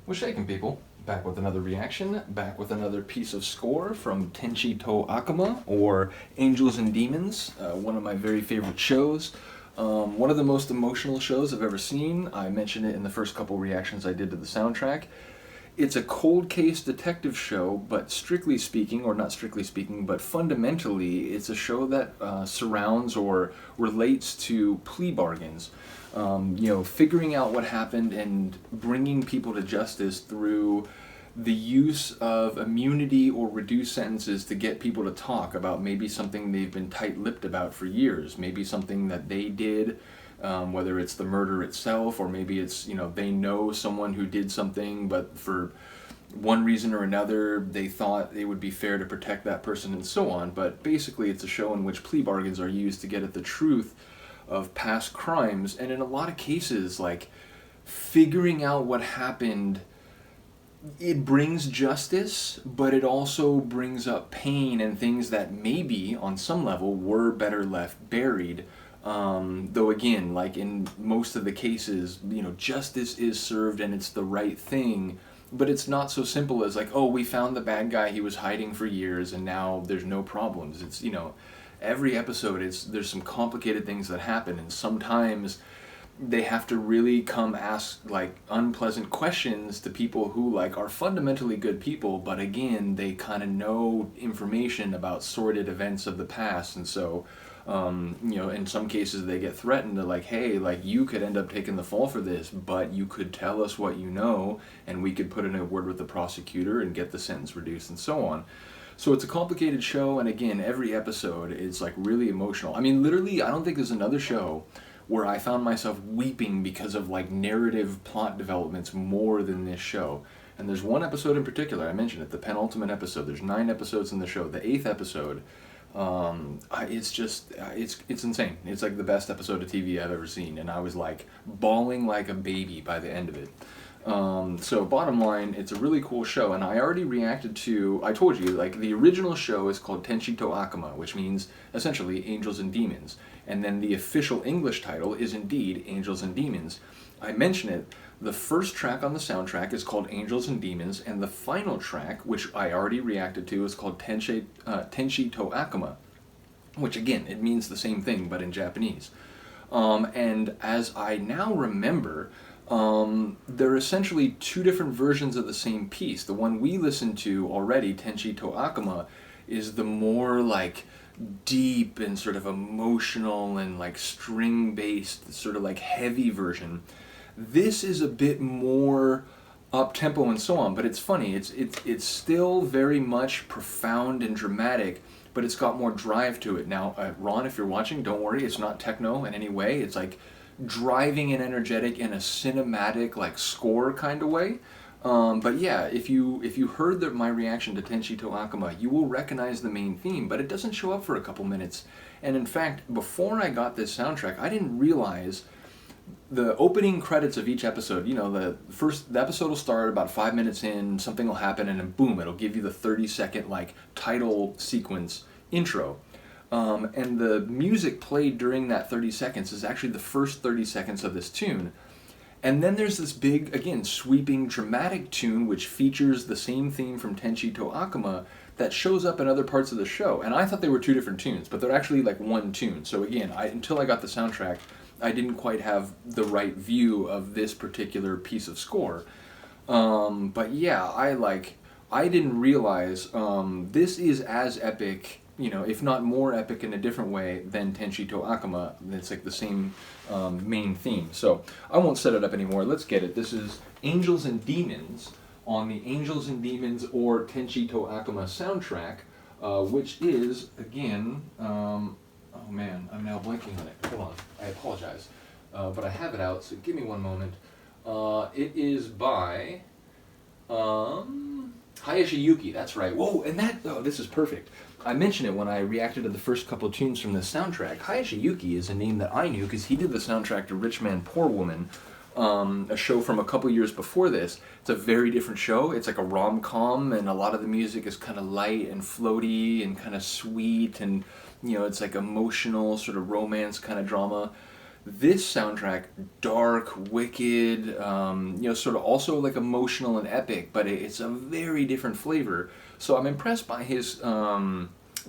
What's shaking, people? Back with another reaction, back with another piece of score from Tenshi to Akuma, or Angels and Demons, one of my very favorite shows. One of the most emotional shows I've ever seen. I mentioned it in the first couple reactions I did to the soundtrack. It's a cold case detective show, but strictly speaking, or not strictly speaking, but fundamentally, it's a show that surrounds or relates to plea bargains. Figuring out what happened and bringing people to justice through the use of immunity or reduced sentences to get people to talk about maybe something they've been tight-lipped about for years, maybe something that they did, whether it's the murder itself, or maybe it's, they know someone who did something, but for one reason or another, they thought it would be fair to protect that person and so on. But basically, it's a show in which plea bargains are used to get at the truth of past crimes, and in a lot of cases, like, figuring out what happened, it brings justice, but it also brings up pain and things that maybe, on some level, were better left buried. Though again, like in most of the cases, justice is served and it's the right thing, but it's not so simple as like, oh, we found the bad guy, he was hiding for years, and now there's no problems. It's, every episode, there's some complicated things that happen, and sometimes they have to really come ask like unpleasant questions to people who like are fundamentally good people, but again, they kind of know information about sordid events of the past, and so in some cases they get threatened to like, hey, like you could end up taking the fall for this, but you could tell us what you know, and we could put in a word with the prosecutor and get the sentence reduced and so on. So it's a complicated show, and again, every episode is like really emotional. I mean, literally, I don't think there's another show where I found myself weeping because of like narrative plot developments more than this show. And there's one episode in particular, I mentioned it, the penultimate episode. There's 9 episodes in the show. The 8th episode, it's insane. It's like the best episode of TV I've ever seen, and I was like bawling like a baby by the end of it. So bottom line, it's a really cool show, and I already reacted to, I told you, like the original show is called Tenshi to Akuma, which means essentially Angels and Demons, and then the official English title is indeed Angels and Demons. I mention it, the first track on the soundtrack is called Angels and Demons, and the final track, which I already reacted to, is called Tenshi to Akuma, which again, it means the same thing, but in Japanese. And as I now remember, there are essentially 2 different versions of the same piece. The one we listened to already, Tenshi to Akuma, is the more like deep and sort of emotional and like string-based, sort of like heavy version. This is a bit more up-tempo and so on, but it's funny. It's still very much profound and dramatic, but it's got more drive to it. Now, Ron, if you're watching, don't worry, it's not techno in any way. It's like driving and energetic in a cinematic like score kind of way. But yeah, if you heard my reaction to Tenshi to Akuma, you will recognize the main theme, but it doesn't show up for a couple minutes. And in fact, before I got this soundtrack, I didn't realize the opening credits of each episode. The episode will start about 5 minutes in, something will happen, and then boom, it'll give you the 30-second like title sequence intro. And the music played during that 30 seconds is actually the first 30 seconds of this tune. And then there's this big, again, sweeping, dramatic tune which features the same theme from Tenshi to Akuma that shows up in other parts of the show. And I thought they were 2 different tunes, but they're actually like one tune. So again, until I got the soundtrack, I didn't quite have the right view of this particular piece of score. But yeah, I didn't realize this is as epic, if not more epic in a different way than Tenshi to Akuma. It's like the same main theme. So I won't set it up anymore. Let's get it. This is Angels and Demons on the Angels and Demons or Tenshi to Akuma soundtrack, which is, again, oh man, I'm now blanking on it. Hold on, I apologize. But I have it out, so give me one moment. It is by Hayashi Yuki, that's right. Whoa, and this is perfect. I mentioned it when I reacted to the first couple of tunes from this soundtrack. Hayashi Yuki is a name that I knew because he did the soundtrack to Rich Man, Poor Woman, a show from a couple years before this. It's a very different show. It's like a rom-com, and a lot of the music is kind of light and floaty and kind of sweet, and it's like emotional, sort of romance kind of drama. This soundtrack, dark, wicked, sort of also like emotional and epic, but it's a very different flavor. So I'm impressed by his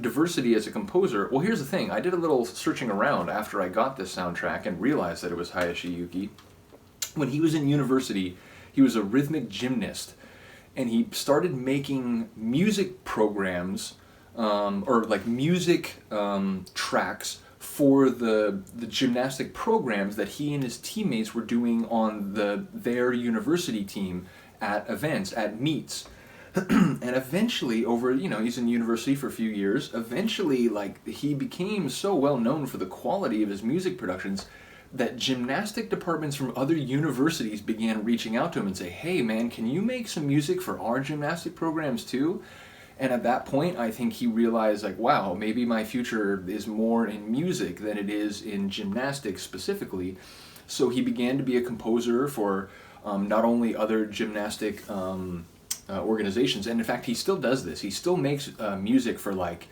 diversity as a composer. Well, here's the thing. I did a little searching around after I got this soundtrack and realized that it was Hayashi Yuki. When he was in university, he was a rhythmic gymnast, and he started making music programs, or like music tracks for the gymnastic programs that he and his teammates were doing on their university team at events, at meets. And eventually, he's in university for a few years, eventually, like, he became so well known for the quality of his music productions that gymnastic departments from other universities began reaching out to him and say, hey man, can you make some music for our gymnastic programs too? And at that point, I think he realized, like, wow, maybe my future is more in music than it is in gymnastics specifically. So he began to be a composer for not only other gymnastic organizations, and in fact he still does this. He still makes music for like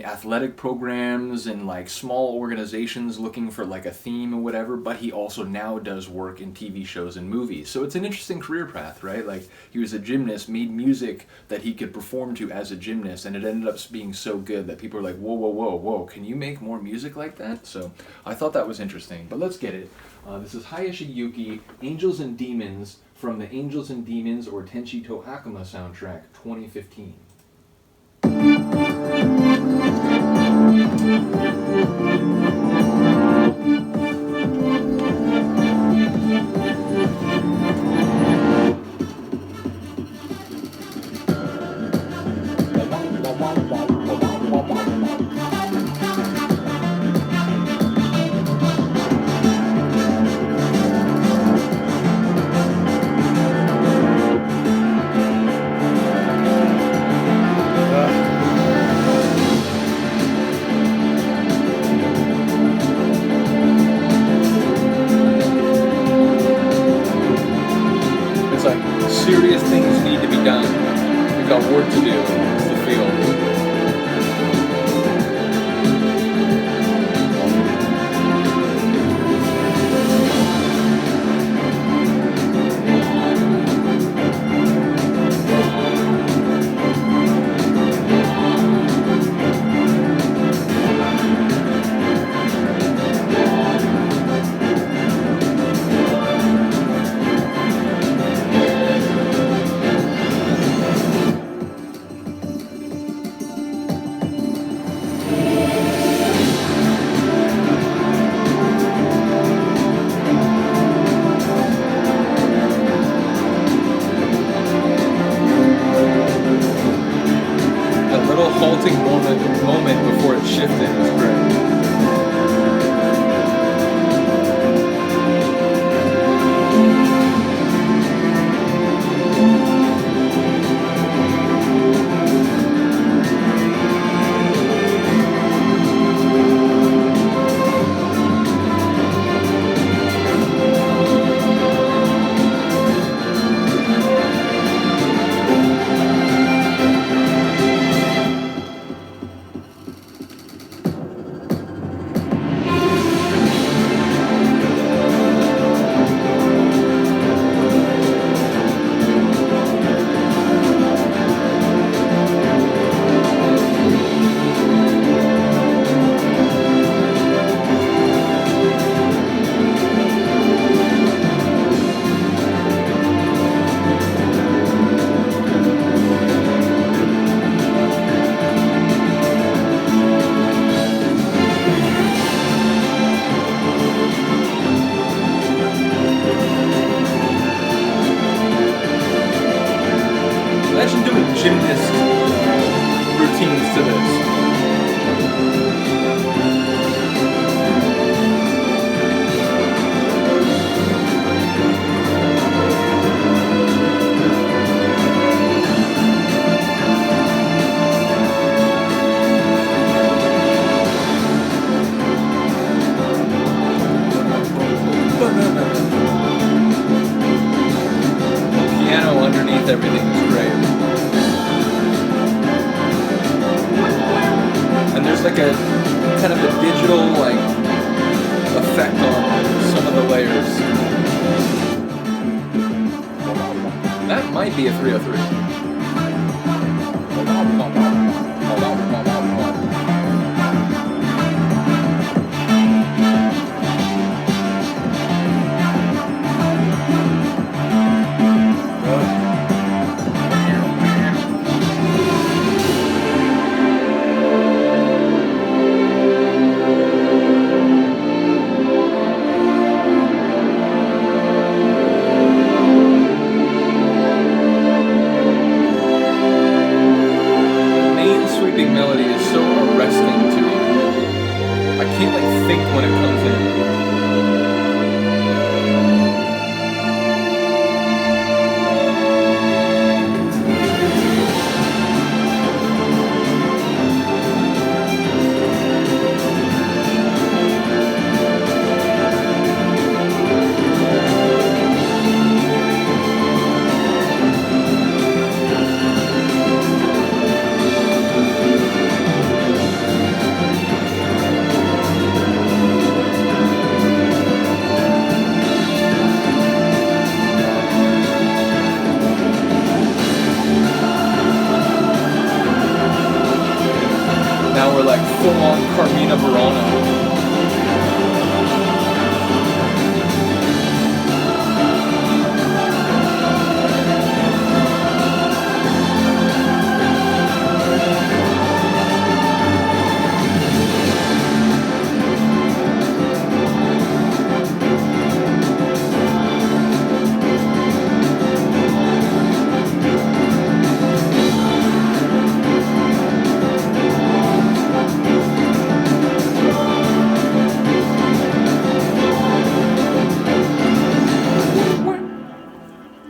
athletic programs and like small organizations looking for like a theme or whatever, but he also now does work in TV shows and movies. So it's an interesting career path, right? Like, he was a gymnast, made music that he could perform to as a gymnast, and it ended up being so good that people are like, whoa, whoa, whoa, whoa, can you make more music like that? So I thought that was interesting, but let's get it. This is Hayashi Yuki, Angels and Demons, from the Angels and Demons or Tenshi to Akuma soundtrack, 2015. Serious things need to be done. We've got work to do in the field. Halting moment before it shifted was great. Gymnast routines to this. Piano underneath everything is great. And there's like a kind of a digital like effect effect on some of the layers. That might be a 303. Melody is so arresting to me. I can't like think when it comes in. Now we're like full-on Carmina Burana.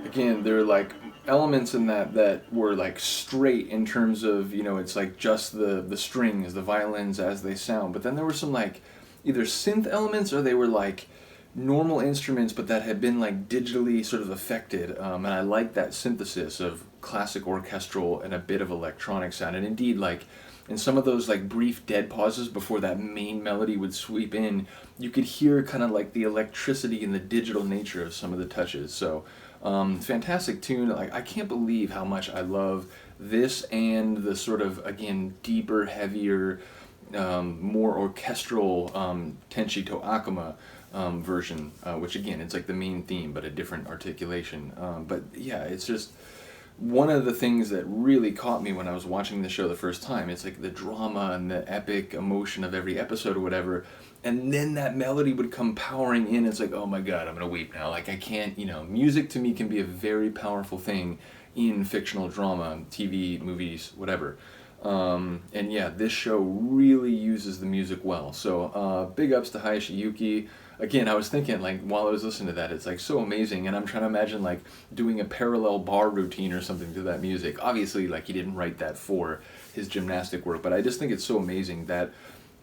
Again, there are like elements in that were like straight in terms of, you know, it's like just the strings, the violins as they sound. But then there were some like either synth elements or they were like normal instruments but that had been like digitally sort of affected. And I like that synthesis of classic orchestral and a bit of electronic sound. And indeed, like in some of those like brief dead pauses before that main melody would sweep in, you could hear kind of like the electricity and the digital nature of some of the touches. So fantastic tune. Like I can't believe how much I love this and the sort of, again, deeper, heavier, more orchestral Tenshi to Akuma version, which again, it's like the main theme but a different articulation. But yeah, it's just one of the things that really caught me when I was watching the show the first time. It's like the drama and the epic emotion of every episode or whatever. And then that melody would come powering in. It's like, oh my God, I'm going to weep now. Like I can't, you know, music to me can be a very powerful thing in fictional drama, TV, movies, whatever. And yeah, this show really uses the music well. So big ups to Hayashi Yuki. Again, I was thinking, like, while I was listening to that, it's like so amazing. And I'm trying to imagine like doing a parallel bar routine or something to that music. Obviously, like he didn't write that for his gymnastic work, but I just think it's so amazing that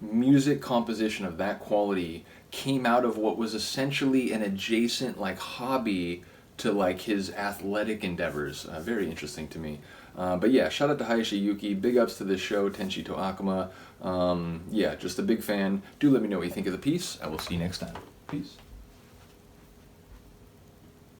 music composition of that quality came out of what was essentially an adjacent like hobby to like his athletic endeavors. Very interesting to me. But yeah, shout out to Hayashi Yuki. Big ups to this show, Tenshi to Akuma. Yeah, just a big fan. Do let me know what you think of the piece. I will see you next time. Peace.